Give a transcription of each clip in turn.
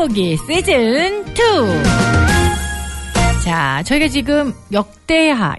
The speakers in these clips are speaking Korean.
보기 시즌 2. 자, 저희가 지금 역대상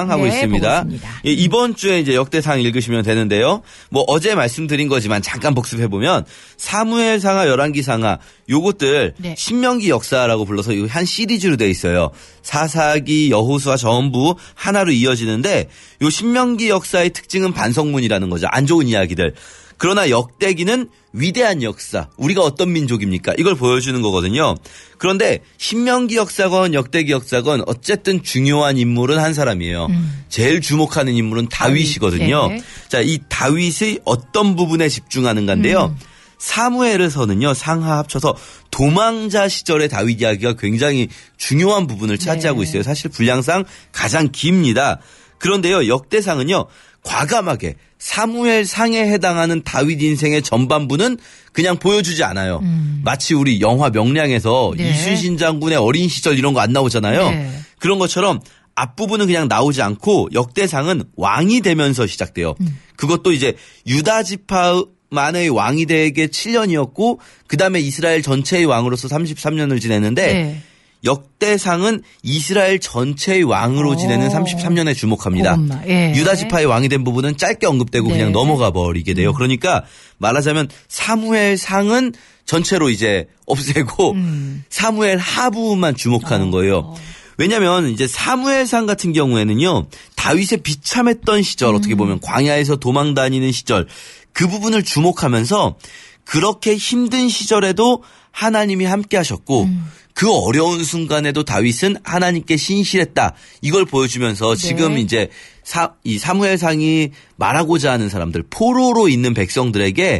하고 있습니다. 예, 이번 주에 이제 역대상 읽으시면 되는데요. 뭐 어제 말씀드린 거지만 잠깐 복습해 보면 사무엘상하, 열왕기상하 요것들 네. 신명기 역사라고 불러서 한 시리즈로 돼 있어요. 사사기, 여호수아 전부 하나로 이어지는데 요 신명기 역사의 특징은 반성문이라는 거죠. 안 좋은 이야기들. 그러나 역대기는 위대한 역사, 우리가 어떤 민족입니까? 이걸 보여주는 거거든요. 그런데 신명기 역사건 역대기 역사건 어쨌든 중요한 인물은 한 사람이에요. 제일 주목하는 인물은 다윗이거든요. 네. 자, 이 다윗의 어떤 부분에 집중하는가인데요. 사무엘에서는요, 상하 합쳐서 도망자 시절의 다윗 이야기가 굉장히 중요한 부분을 차지하고 있어요. 사실 분량상 가장 깁니다. 그런데요, 역대상은요, 과감하게 사무엘상에 해당하는 다윗 인생의 전반부는 그냥 보여주지 않아요. 마치 우리 영화 명량에서 네. 이순신 장군의 어린 시절 이런 거 안 나오잖아요. 네. 그런 것처럼 앞부분은 그냥 나오지 않고 역대상은 왕이 되면서 시작돼요. 그것도 이제 유다 지파만의 왕이 되게 7년이었고 그다음에 이스라엘 전체의 왕으로서 33년을 지냈는데 네. 역대상은 이스라엘 전체의 왕으로 지내는 33년에 주목합니다. 예. 유다 지파의 왕이 된 부분은 짧게 언급되고 네. 그냥 넘어가 버리게 돼요. 그러니까 말하자면 사무엘상은 전체로 이제 없애고 사무엘 하부만 주목하는 거예요. 왜냐하면 이제 사무엘상 같은 경우에는요. 다윗의 비참했던 시절 어떻게 보면 광야에서 도망 다니는 시절 그 부분을 주목하면서 그렇게 힘든 시절에도 하나님이 함께 하셨고 그 어려운 순간에도 다윗은 하나님께 신실했다. 이걸 보여주면서 지금 네. 이제 이 사무엘상이 말하고자 하는 사람들, 포로로 있는 백성들에게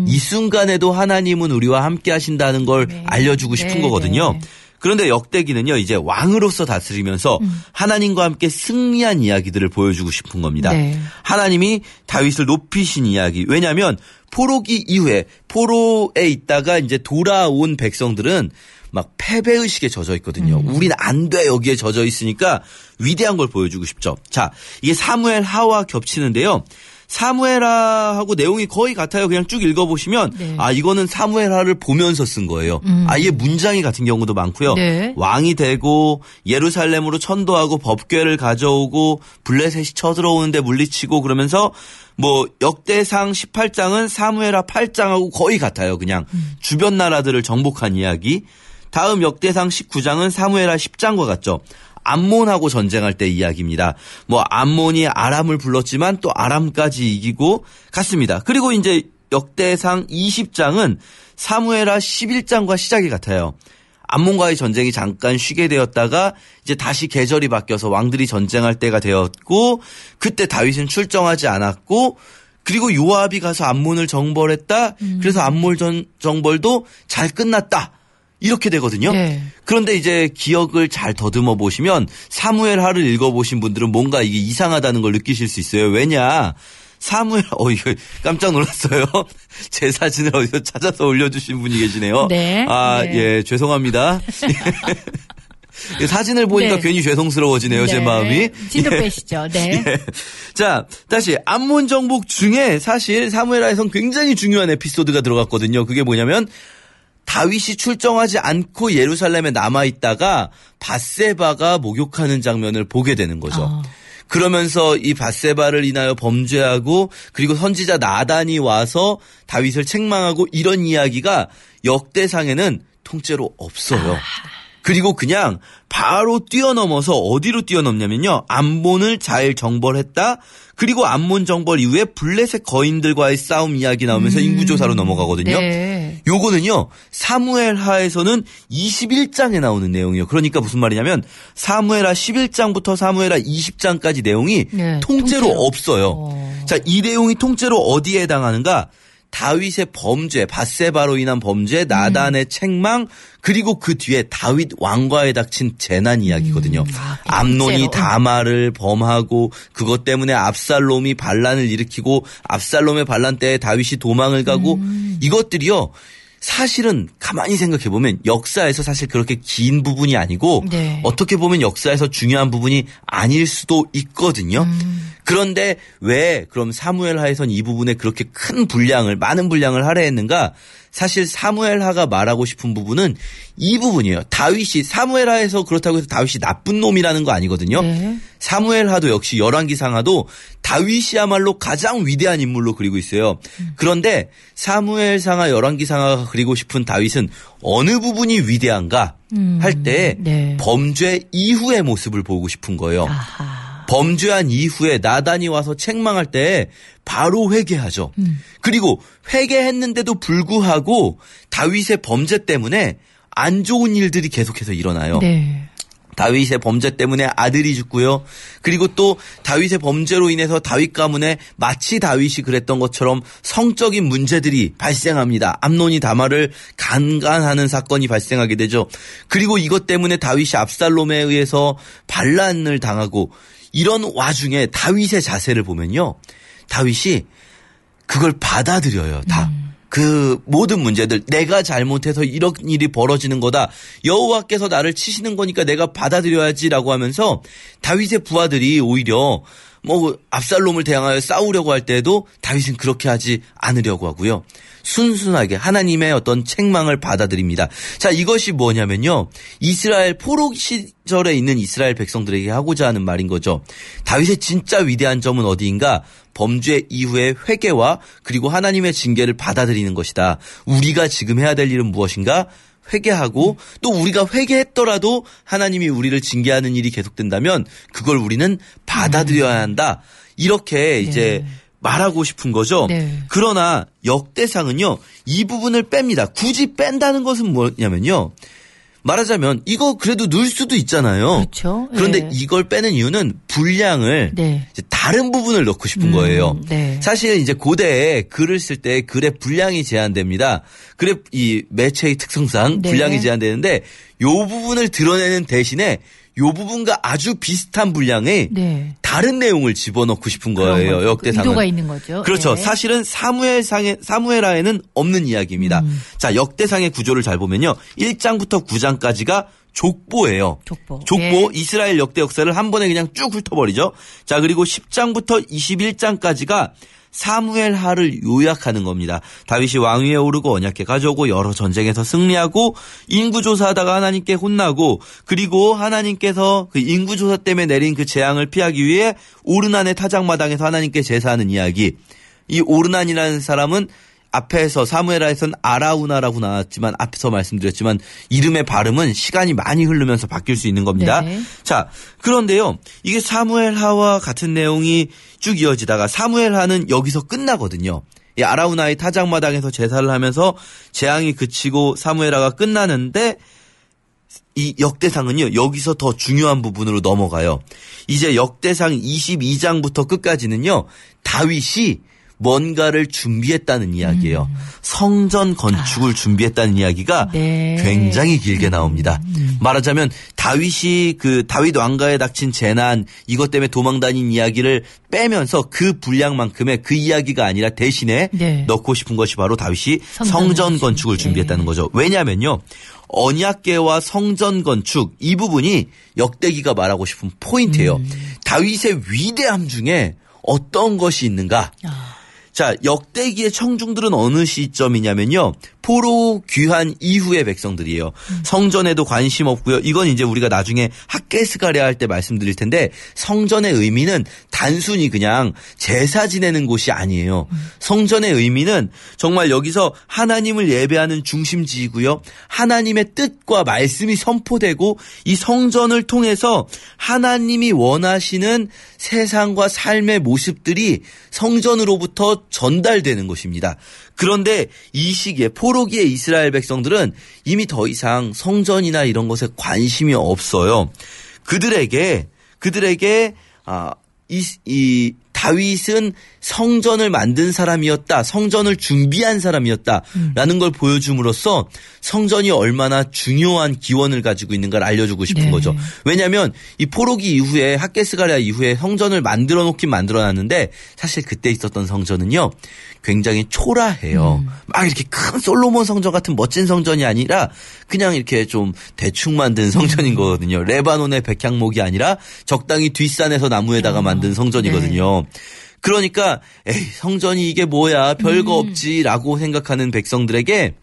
이 순간에도 하나님은 우리와 함께 하신다는 걸 네. 알려주고 싶은 네. 거거든요. 네. 그런데 역대기는요, 이제 왕으로서 다스리면서 하나님과 함께 승리한 이야기들을 보여주고 싶은 겁니다. 네. 하나님이 다윗을 높이신 이야기. 왜냐하면 포로기 이후에 포로에 있다가 이제 돌아온 백성들은 막 패배의식에 젖어 있거든요. 우린 안 돼 여기에 젖어 있으니까 위대한 걸 보여주고 싶죠. 자, 이게 사무엘 하와 겹치는데요. 사무엘하하고 내용이 거의 같아요. 그냥 쭉 읽어보시면 네. 아 이거는 사무엘하를 보면서 쓴 거예요. 아예 문장이 같은 경우도 많고요. 네. 왕이 되고 예루살렘으로 천도하고 법궤를 가져오고 블레셋이 쳐들어오는데 물리치고 그러면서 뭐 역대상 18장은 사무엘하 8장하고 거의 같아요. 그냥 주변 나라들을 정복한 이야기. 다음 역대상 19장은 사무엘하 10장과 같죠. 암몬하고 전쟁할 때 이야기입니다. 뭐 암몬이 아람을 불렀지만 또 아람까지 이기고 갔습니다. 그리고 이제 역대상 20장은 사무엘하 11장과 시작이 같아요. 암몬과의 전쟁이 잠깐 쉬게 되었다가 이제 다시 계절이 바뀌어서 왕들이 전쟁할 때가 되었고 그때 다윗은 출정하지 않았고 그리고 요압이 가서 암몬을 정벌했다. 그래서 암몬 정벌도 잘 끝났다. 이렇게 되거든요. 네. 그런데 이제 기억을 잘 더듬어 보시면 사무엘하를 읽어보신 분들은 뭔가 이게 이상하다는 걸 느끼실 수 있어요. 왜냐? 이거 깜짝 놀랐어요. 제 사진을 어디서 찾아서 올려주신 분이 계시네요. 네. 아, 네. 예, 죄송합니다. 사진을 보니까 네. 괜히 죄송스러워지네요, 제 네. 마음이. 진도 예. 빼시죠. 네. 예. 자, 다시 암몬 정복 중에 사실 사무엘하에선 굉장히 중요한 에피소드가 들어갔거든요. 그게 뭐냐면 다윗이 출정하지 않고 예루살렘에 남아있다가 밧세바가 목욕하는 장면을 보게 되는 거죠. 그러면서 이 밧세바를 인하여 범죄하고 그리고 선지자 나단이 와서 다윗을 책망하고 이런 이야기가 역대상에는 통째로 없어요. 그리고 그냥 바로 뛰어넘어서 어디로 뛰어넘냐면요. 암몬을 잘 정벌했다. 그리고 암몬 정벌 이후에 블레셋 거인들과의 싸움 이야기 나오면서 인구조사로 넘어가거든요. 네. 요거는요. 사무엘하에서는 21장에 나오는 내용이에요. 그러니까 무슨 말이냐면 사무엘하 11장부터 사무엘하 20장까지 내용이 네, 통째로 없어요. 자, 이 내용이 통째로 어디에 해당하는가? 다윗의 범죄, 밧세바로 인한 범죄, 나단의 책망, 그리고 그 뒤에 다윗 왕과에 닥친 재난 이야기거든요. 암논이 다말을 범하고 그것 때문에 압살롬이 반란을 일으키고 압살롬의 반란 때에 다윗이 도망을 가고 이것들이요. 사실은 가만히 생각해 보면 역사에서 사실 그렇게 긴 부분이 아니고 네. 어떻게 보면 역사에서 중요한 부분이 아닐 수도 있거든요. 그런데 왜 그럼 사무엘하에선 이 부분에 그렇게 많은 분량을 할애했는가? 사실 사무엘하가 말하고 싶은 부분은 이 부분이에요. 다윗이 사무엘하에서 그렇다고 해서 다윗이 나쁜 놈이라는 거 아니거든요. 네. 사무엘하도 역시 열왕기상하도 다윗이야말로 가장 위대한 인물로 그리고 있어요. 그런데 사무엘상하 열왕기상하가 그리고 싶은 다윗은 어느 부분이 위대한가 할 때 네. 범죄 이후의 모습을 보고 싶은 거예요. 아하. 범죄한 이후에 나단이 와서 책망할 때 바로 회개하죠. 그리고 회개했는데도 불구하고 다윗의 범죄 때문에 안 좋은 일들이 계속해서 일어나요. 네. 다윗의 범죄 때문에 아들이 죽고요. 그리고 또 다윗의 범죄로 인해서 다윗 가문에 마치 다윗이 그랬던 것처럼 성적인 문제들이 발생합니다. 암논이 다말을 강간하는 사건이 발생하게 되죠. 그리고 이것 때문에 다윗이 압살롬에 의해서 반란을 당하고 이런 와중에 다윗의 자세를 보면요. 다윗이 그걸 받아들여요. 다. 그 모든 문제들 내가 잘못해서 이런 일이 벌어지는 거다. 여호와께서 나를 치시는 거니까 내가 받아들여야지라고 하면서 다윗의 부하들이 오히려 압살롬을 대항하여 싸우려고 할 때에도 다윗은 그렇게 하지 않으려고 하고요. 순순하게 하나님의 어떤 책망을 받아들입니다. 자, 이것이 뭐냐면요. 이스라엘 포로 시절에 있는 이스라엘 백성들에게 하고자 하는 말인 거죠. 다윗의 진짜 위대한 점은 어디인가? 범죄 이후의 회개와 그리고 하나님의 징계를 받아들이는 것이다. 우리가 지금 해야 될 일은 무엇인가? 회개하고 또 우리가 회개했더라도 하나님이 우리를 징계하는 일이 계속된다면 그걸 우리는 받아들여야 한다. 이렇게 이제 말하고 싶은 거죠. 네. 그러나 역대상은요. 이 부분을 뺍니다. 굳이 뺀다는 것은 뭐냐면요. 말하자면 이거 그래도 넣을 수도 있잖아요. 그렇죠. 그런데 네. 이걸 빼는 이유는 분량을 이제 다른 부분을 넣고 싶은 거예요. 네. 사실 이제 고대에 글을 쓸 때 글의 분량이 제한됩니다. 글의 이 매체의 특성상 분량이 제한되는데 요 부분을 드러내는 대신에 요 부분과 아주 비슷한 분량의 다른 내용을 집어넣고 싶은 거예요. 역대상은. 의도가 있는 거죠. 그렇죠. 사실은 사무엘하에는 없는 이야기입니다. 자, 역대상의 구조를 잘 보면요. 1장부터 9장까지가 족보예요. 족보. 이스라엘 역대 역사를 한 번에 그냥 쭉 훑어버리죠. 자, 그리고 10장부터 21장까지가 사무엘하를 요약하는 겁니다. 다윗이 왕위에 오르고 언약궤 가져오고 여러 전쟁에서 승리하고 인구조사하다가 하나님께 혼나고 그리고 하나님께서 그 인구조사 때문에 내린 그 재앙을 피하기 위해 오르난의 타작마당에서 하나님께 제사하는 이야기. 이 오르난이라는 사람은 앞에서 사무엘하에서는 아라우나라고 나왔지만 앞에서 말씀드렸지만 이름의 발음은 시간이 많이 흐르면서 바뀔 수 있는 겁니다. 네. 자, 그런데요. 이게 사무엘하와 같은 내용이 쭉 이어지다가 사무엘하는 여기서 끝나거든요. 이 아라우나의 타작마당에서 제사를 하면서 재앙이 그치고 사무엘하가 끝나는데 이 역대상은요. 여기서 더 중요한 부분으로 넘어가요. 이제 역대상 22장부터 끝까지는요. 다윗이 뭔가를 준비했다는 이야기예요. 성전 건축을 준비했다는 이야기가 굉장히 길게 나옵니다. 말하자면 다윗이 그 다윗 왕가에 닥친 재난 이것 때문에 도망다닌 이야기를 빼면서 그 분량만큼의 그 이야기가 아니라 대신에 넣고 싶은 것이 바로 다윗이 성전 건축을 준비했다는 거죠. 왜냐하면요. 언약궤와 성전 건축 이 부분이 역대기가 말하고 싶은 포인트예요. 다윗의 위대함 중에 어떤 것이 있는가? 자, 역대기의 청중들은 어느 시점이냐면요. 포로 귀환 이후의 백성들이에요. 성전에도 관심 없고요. 이건 이제 우리가 나중에 학개스가랴 할 때 말씀드릴 텐데 성전의 의미는 단순히 그냥 제사 지내는 곳이 아니에요. 성전의 의미는 정말 여기서 하나님을 예배하는 중심지이고요. 하나님의 뜻과 말씀이 선포되고 이 성전을 통해서 하나님이 원하시는 세상과 삶의 모습들이 성전으로부터 전달되는 것입니다. 그런데 이 시기에 포로기의 이스라엘 백성들은 이미 더 이상 성전이나 이런 것에 관심이 없어요. 그들에게 이 다윗은 성전을 만든 사람이었다. 성전을 준비한 사람이었다라는 걸 보여줌으로써 성전이 얼마나 중요한 기원을 가지고 있는 걸 알려주고 싶은 네. 거죠. 왜냐하면 이 포로기 이후에 핫게스가랴 이후에 성전을 만들어 놓긴 만들어놨는데 사실 그때 있었던 성전은요. 굉장히 초라해요. 막 이렇게 큰 솔로몬 성전 같은 멋진 성전이 아니라 그냥 이렇게 좀 대충 만든 성전인 거거든요. 레바논의 백향목이 아니라 적당히 뒷산에서 나무에다가 만든 성전이거든요. 네. 그러니까 에이 성전이 이게 뭐야 별거 없지라고 생각하는 백성들에게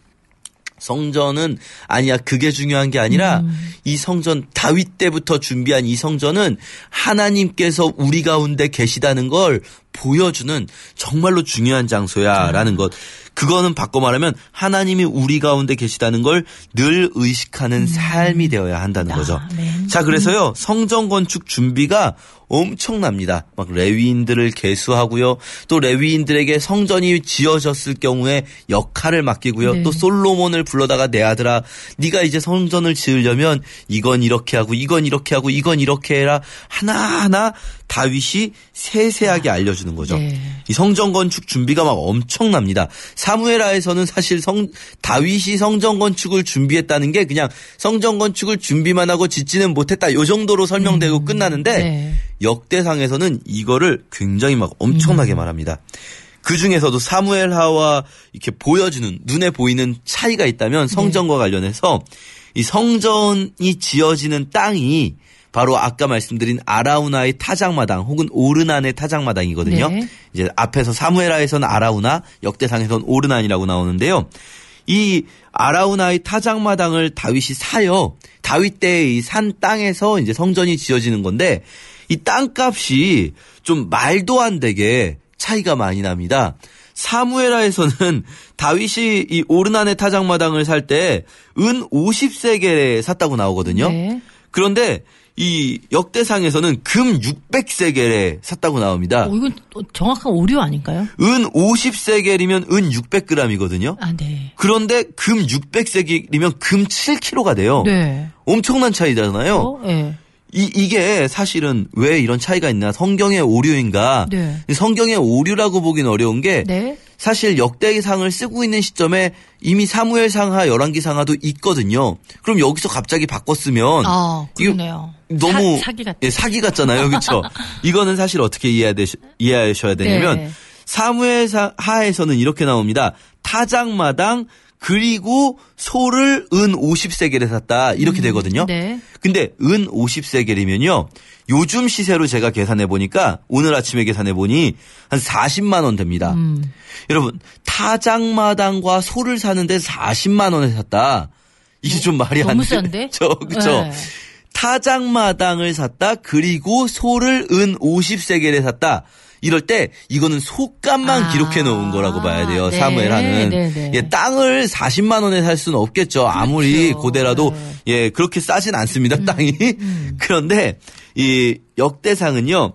성전은 아니야 그게 중요한 게 아니라 이 성전 다윗 때부터 준비한 이 성전은 하나님께서 우리 가운데 계시다는 걸 보여주는 정말로 중요한 장소야라는 것. 그거는 바꿔 말하면 하나님이 우리 가운데 계시다는 걸 늘 의식하는 삶이 되어야 한다는 거죠. 네. 자, 그래서요 성전 건축 준비가 엄청납니다. 막 레위인들을 계수하고요. 또 레위인들에게 성전이 지어졌을 경우에 역할을 맡기고요. 네. 또 솔로몬을 불러다가 내 아들아 네가 이제 성전을 지으려면 이건 이렇게 하고 이건 이렇게 하고 이건 이렇게 해라. 하나하나 다윗이 세세하게 알려주는 거죠. 네. 이 성전 건축 준비가 막 엄청납니다. 사무엘하에서는 사실 다윗이 성전 건축을 준비했다는 게 그냥 성전 건축을 준비만 하고 짓지는 못했다. 요 정도로 설명되고 끝나는데 네. 역대상에서는 이거를 굉장히 막 엄청나게 말합니다. 그 중에서도 사무엘하와 이렇게 보여주는 눈에 보이는 차이가 있다면 성전과 관련해서 이 성전이 지어지는 땅이 바로 아까 말씀드린 아라우나의 타작마당 혹은 오르난의 타작마당이거든요. 네. 이제 앞에서 사무엘하에서는 아라우나, 역대상에서는 오르난이라고 나오는데요. 이 아라우나의 타작마당을 다윗이 사요. 다윗 때의 이 산 땅에서 이제 성전이 지어지는 건데 이 땅값이 좀 말도 안 되게 차이가 많이 납니다. 사무엘하에서는 다윗이 이 오르난의 타작마당을 살 때 은 50세겔에 샀다고 나오거든요. 네. 그런데 이 역대상에서는 금 600세겔에 샀다고 나옵니다. 이건 정확한 오류 아닌가요? 은 50세겔이면 은 600g이거든요. 아, 네. 그런데 금 600세겔이면 금 7kg가 돼요. 네. 엄청난 차이잖아요. 네. 이게 사실은 왜 이런 차이가 있나 성경의 오류인가. 네. 성경의 오류라고 보긴 어려운 게 네. 사실 역대상을 쓰고 있는 시점에 이미 사무엘상하 열왕기상하도 있거든요. 그럼 여기서 갑자기 바꿨으면 아, 그러네요. 너무 사기 같 예, 사기 같잖아요. 그렇죠? 이거는 사실 어떻게 이해하셔야 되냐면 네. 사무엘하에서는 이렇게 나옵니다. 타작마당 그리고 소를 은 50세겔에 샀다. 이렇게 되거든요. 네. 근데 은 50세겔이면요. 요즘 시세로 제가 계산해 보니까 오늘 아침에 계산해 보니 한 40만 원 됩니다. 여러분 타작마당과 소를 사는데 40만 원에 샀다. 이게 좀 말이 안 돼. 너무 싼데? 그렇죠. 네. 타작마당을 샀다. 그리고 소를 은 50세겔에 샀다. 이럴 때 이거는 소값만 기록해 놓은 거라고 봐야 돼요. 네. 사무엘하는. 네, 네. 예, 땅을 40만 원에 살 수는 없겠죠. 아무리 고대라도 예, 그렇게 싸진 않습니다. 땅이. 그런데 이 역대상은요.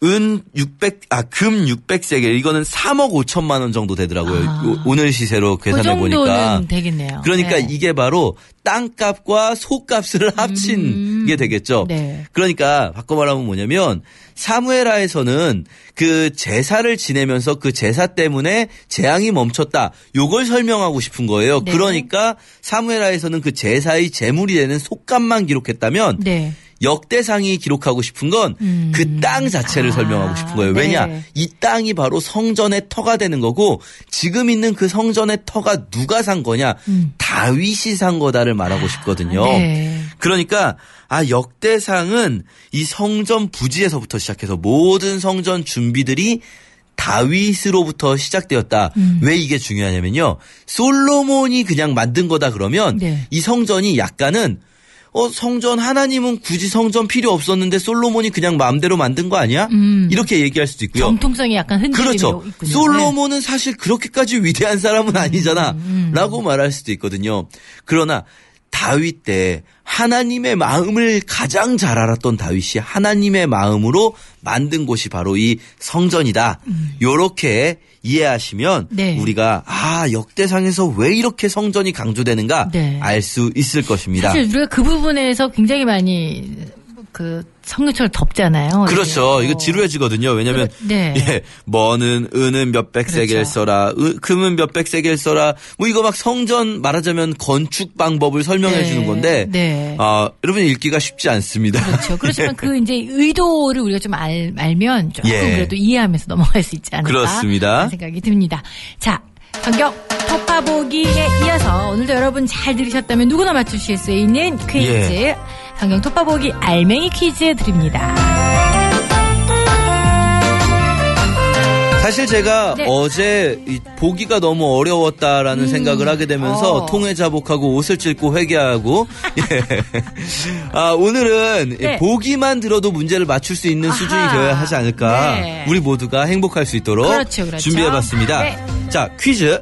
금 600세겔 이거는 3억 5천만 원 정도 되더라고요. 오늘 시세로 계산해 보니까. 그 정도는 되겠네요. 그러니까 네. 이게 바로 땅값과 소값을 합친 게 되겠죠. 네. 그러니까 바꿔 말하면 뭐냐면 사무엘하에서는 그 제사를 지내면서 그 제사 때문에 재앙이 멈췄다. 요걸 설명하고 싶은 거예요. 네. 그러니까 사무엘하에서는 그 제사의 제물이 되는 소값만 기록했다면 네. 역대상이 기록하고 싶은 건 그 땅 자체를 설명하고 싶은 거예요. 왜냐? 네. 이 땅이 바로 성전의 터가 되는 거고 지금 있는 그 성전의 터가 누가 산 거냐? 다윗이 산 거다를 말하고 싶거든요. 네. 그러니까 역대상은 이 성전 부지에서부터 시작해서 모든 성전 준비들이 다윗으로부터 시작되었다. 왜 이게 중요하냐면요. 솔로몬이 그냥 만든 거다 그러면 네. 이 성전이 약간은 성전 하나님은 굳이 성전 필요 없었는데 솔로몬이 그냥 마음대로 만든 거 아니야? 이렇게 얘기할 수도 있고요. 정통성이 약간 흔들리고 그렇죠. 있군요. 솔로몬은 사실 그렇게까지 위대한 사람은 아니잖아. 라고 말할 수도 있거든요. 그러나 다윗 때 하나님의 마음을 가장 잘 알았던 다윗이 하나님의 마음으로 만든 곳이 바로 이 성전이다. 요렇게 이해하시면 네. 우리가 역대상에서 왜 이렇게 성전이 강조되는가 네. 알 수 있을 것입니다. 사실 우리가 그 부분에서 굉장히 많이 성년철 덥잖아요. 그렇죠. 이거 지루해지거든요. 왜냐면 네. 예, 뭐는 은은 몇백 그렇죠. 세겔 써라, 금은 몇백 세겔 써라. 뭐 이거 막 성전 말하자면 건축 방법을 설명해 네. 주는 건데, 네. 여러분 읽기가 쉽지 않습니다. 그렇죠. 그렇지만 그 이제 의도를 우리가 좀 알면 조금 예. 그래도 이해하면서 넘어갈 수 있지 않을까. 그렇습니다. 그런 생각이 듭니다. 자, 성경 톱파보기에 이어서 오늘도 여러분 잘 들으셨다면 누구나 맞추실 수 있는 퀴즈. 예. 성경 톱파보기 알맹이 퀴즈 드립니다. 사실 제가 네. 어제 보기가 너무 어려웠다라는 생각을 하게 되면서 통회자복하고 옷을 찢고 회개하고 예. 오늘은 네. 보기만 들어도 문제를 맞출 수 있는 수준이 되어야 하지 않을까. 네. 우리 모두가 행복할 수 있도록 그렇죠. 준비해봤습니다. 네. 자, 퀴즈.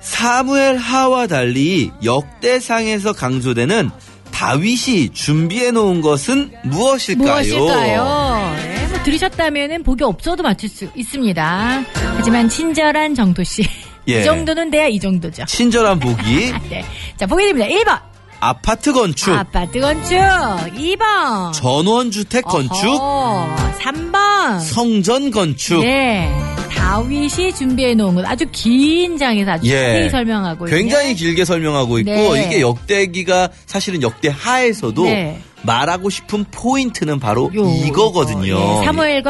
사무엘 하와 달리 역대상에서 강조되는 다윗이 준비해 놓은 것은 무엇일까요? 네, 뭐 들으셨다면은 보기 없어도 맞출 수 있습니다. 하지만 친절한 정도 씨. 예. 이 정도는 돼야 이 정도죠. 친절한 보기. 네. 자, 보기 드립니다. 1번. 아파트 건축. 아파트 건축. 2번. 전원주택 건축. 3번. 성전 건축. 네. 다윗이 준비해 놓은 것 아주 긴 장에서 아주 자세히 설명하고 있는. 굉장히 길게 설명하고 있고 네. 이게 역대기가 사실은 역대하에서도 네. 말하고 싶은 포인트는 바로 요. 이거거든요. 예. 사무엘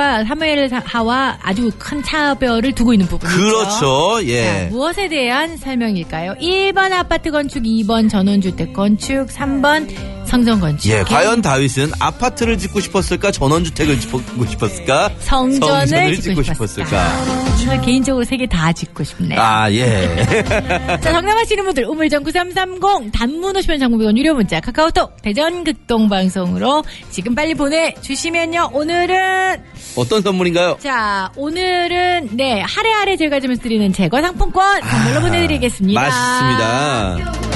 하와 아주 큰 차별을 두고 있는 부분이죠. 그렇죠. 예. 자, 무엇에 대한 설명일까요? 1번 아파트 건축, 2번 전원주택 건축, 3번 성전 건축. 예, 과연 다윗은 아파트를 짓고 싶었을까, 전원주택을 짓고 싶었을까, 성전을 짓고 싶었을까. 저는 개인적으로 세 개 다 짓고 싶네요. 아, 예. 자, 정답하시는 분들 우물정 9330 단문 50원 장문비원 유료 문자 카카오톡 대전 극동방송으로 지금 빨리 보내주시면요. 오늘은 어떤 선물인가요? 자, 오늘은 하레 제과점에서 드리는 제과 상품권 선물로 보내드리겠습니다. 맛있습니다.